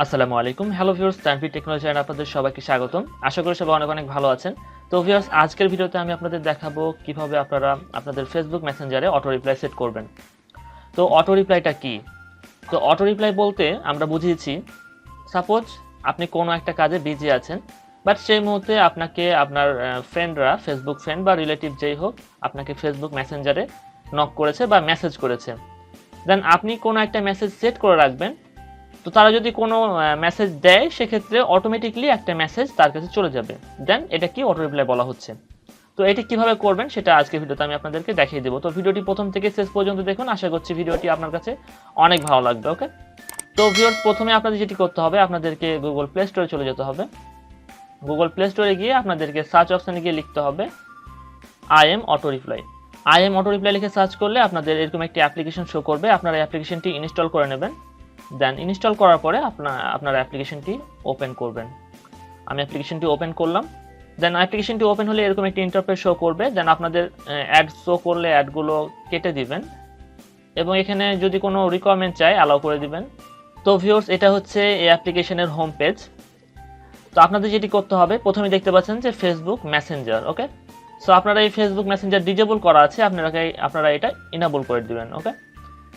আসসালামু আলাইকুম। Hello viewers, Tanvir technology চ্যানেলে আপনাদের সবাইকে স্বাগতম। আশা করি সবাই অনেক ভালো আছেন। তো ভিউয়ার্স, আজকের ভিডিওতে আমি আপনাদের দেখাবো কিভাবে আপনারা আপনাদের ফেসবুক মেসেঞ্জারে অটো রিপ্লাই সেট করবেন। তো অটো রিপ্লাইটা কি? তো অটো রিপ্লাই বলতে আমরা বুঝিয়েছি, সাপোজ আপনি কোনো একটা কাজে বিজি আছেন, বাট সেই মুহূর্তে আপনাকে আপনার ফ্রেন্ডরা, ফেসবুক ফ্রেন্ড বা রিলেটিভ যেই হোক, আপনাকে ফেসবুক মেসেঞ্জারে নক করেছে বা মেসেজ করেছে। দেন আপনি কোনো একটা মেসেজ সেট করে রাখবেন। তো তারা যদি কোনো মেসেজ দেয়, সেক্ষেত্রে অটোমেটিকলি একটা মেসেজ তার কাছে চলে যাবে। দেন এটা কি অটো রিপ্লাই বলা হচ্ছে। তো এটি কিভাবে করবেন সেটা আজকের ভিডিওতে আমি আপনাদেরকে দেখিয়ে দেবো। তো ভিডিওটি প্রথম থেকে শেষ পর্যন্ত দেখুন, আশা করছি ভিডিওটি আপনার কাছে অনেক ভালো লাগবে। ওকে, তো ভিউয়ার্স, প্রথমে আপনাদের যেটি করতে হবে, আপনাদেরকে গুগল প্লে স্টোরে চলে যেতে হবে। গুগল প্লে স্টোরে গিয়ে আপনাদেরকে সার্চ অপশানে গিয়ে লিখতে হবে I am auto reply. I am auto reply লিখে সার্চ করলে আপনাদের এরকম একটি অ্যাপ্লিকেশন শো করবে। আপনারা এই অ্যাপ্লিকেশনটি ইনস্টল করে নেবেন। দেন ইনস্টল করার পরে আপনারা অ্যাপ্লিকেশনটি ওপেন করবেন। আমি অ্যাপ্লিকেশনটি ওপেন করলাম। দেন অ্যাপ্লিকেশনটি ওপেন হলে এরকম একটি ইন্টারফেস শো করবে। দেন আপনাদের অ্যাড শো করলে অ্যাডগুলো কেটে দিবেন এবং এখানে যদি কোনো রিকোয়ারমেন্ট চাই অ্যালাউ করে দিবেন। তো ভিউয়ার্স, এটা হচ্ছে এই অ্যাপ্লিকেশনের হোম পেজ। তো আপনাদের যেটি করতে হবে, প্রথমে দেখতে পাচ্ছেন যে ফেসবুক মেসেঞ্জার। ওকে, সো আপনারা এই ফেসবুক মেসেঞ্জার ডিজেবল করা আছে, আপনারা এটা ইনেবল করে দিবেন। ওকে,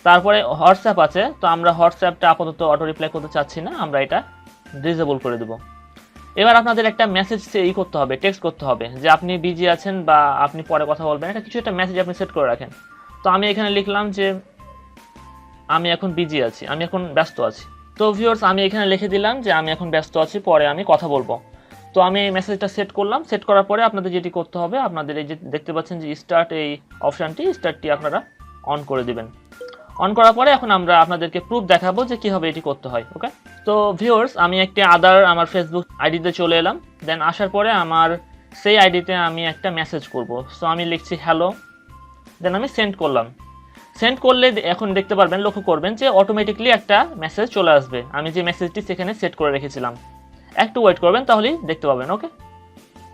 তারপরে হোয়াটসঅ্যাপ আছে। তো আমরা হোয়াটসঅ্যাপটা আপাতত অটো রিপ্লাই করতে চাচ্ছি না, আমরা এটা ডিসেবল করে দেব। এবার আপনাদের একটা মেসেজ করতে হবে, টেক্সট করতে হবে যে আপনি বিজি আছেন বা আপনি পরে কথা বলবেন। এটা কিছু একটা মেসেজ আপনি সেট করে রাখেন। তো আমি এখানে লিখলাম যে আমি এখন বিজি আছি, আমি এখন ব্যস্ত আছি। তো ভিউয়ার্স, আমি এখানে লিখে দিলাম যে আমি এখন ব্যস্ত আছি, পরে আমি কথা বলবো। তো আমি এই মেসেজটা সেট করলাম। সেট করার পরে আপনাদের যেটি করতে হবে, আপনাদের এই যে দেখতে পাচ্ছেন যে স্টার্ট, এই স্টার্টটি আপনারা অন করে দিবেন। অন করার পরে এখন আমরা আপনাদেরকে প্রুফ দেখাবো যে কীভাবে এটি করতে হয়। ওকে, তো ভিউয়ার্স, আমি একটি আমার ফেসবুক আইডিতে চলে এলাম। দেন আসার পরে আমার সেই আইডিতে আমি একটা মেসেজ করব। সো আমি লিখছি হ্যালো, দেন আমি সেন্ড করলাম। সেন্ড করলে এখন দেখতে পারবেন, লক্ষ্য করবেন যে অটোমেটিকলি একটা মেসেজ চলে আসবে। আমি যে মেসেজটি সেখানে সেট করে রেখেছিলাম, একটু ওয়েট করবেন তাহলেই দেখতে পাবেন। ওকে,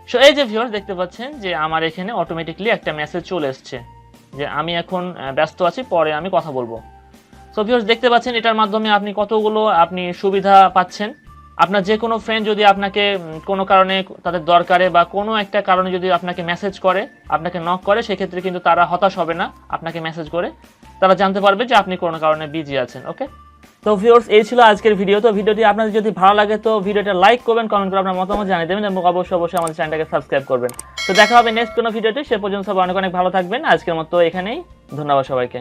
সো এই যে ভিউয়ার্স, দেখতে পাচ্ছেন যে আমার এখানে অটোমেটিকলি একটা মেসেজ চলে এসছে যে আমি এখন ব্যস্ত আছি, পরে আমি কথা বলবো। সো ভিউয়ার্স, দেখতে পাচ্ছেন এটার মাধ্যমে আপনি কতগুলো সুবিধা পাচ্ছেন। আপনার যে কোনো ফ্রেন্ড যদি আপনাকে কোনো কারণে তাদের দরকারে বা কোনো একটা কারণে যদি আপনাকে মেসেজ করে, আপনাকে নক করে, সেক্ষেত্রে কিন্তু তারা হতাশ হবে না। আপনাকে মেসেজ করে তারা জানতে পারবে যে আপনি কোনো কারণে বিজি আছেন। ওকে, তো ভিউয়ার্স, এই ছিল আজকের ভিডিও। তো ভিডিওটি আপনাদের যদি ভালো লাগে তো ভিডিওটা লাইক করবেন, কমেন্ট করে আপনার মতামত জানিয়ে দেবেন এবং অবশ্যই আমাদের চ্যানেলটাকে সাবস্ক্রাইব করবেন। তো দেখা হবে নেক্সট কোনো ভিডিওতে। সে পর্যন্ত সবাই অনেক ভালো থাকবেন। আজকের মতো এখানেই, ধন্যবাদ সবাইকে।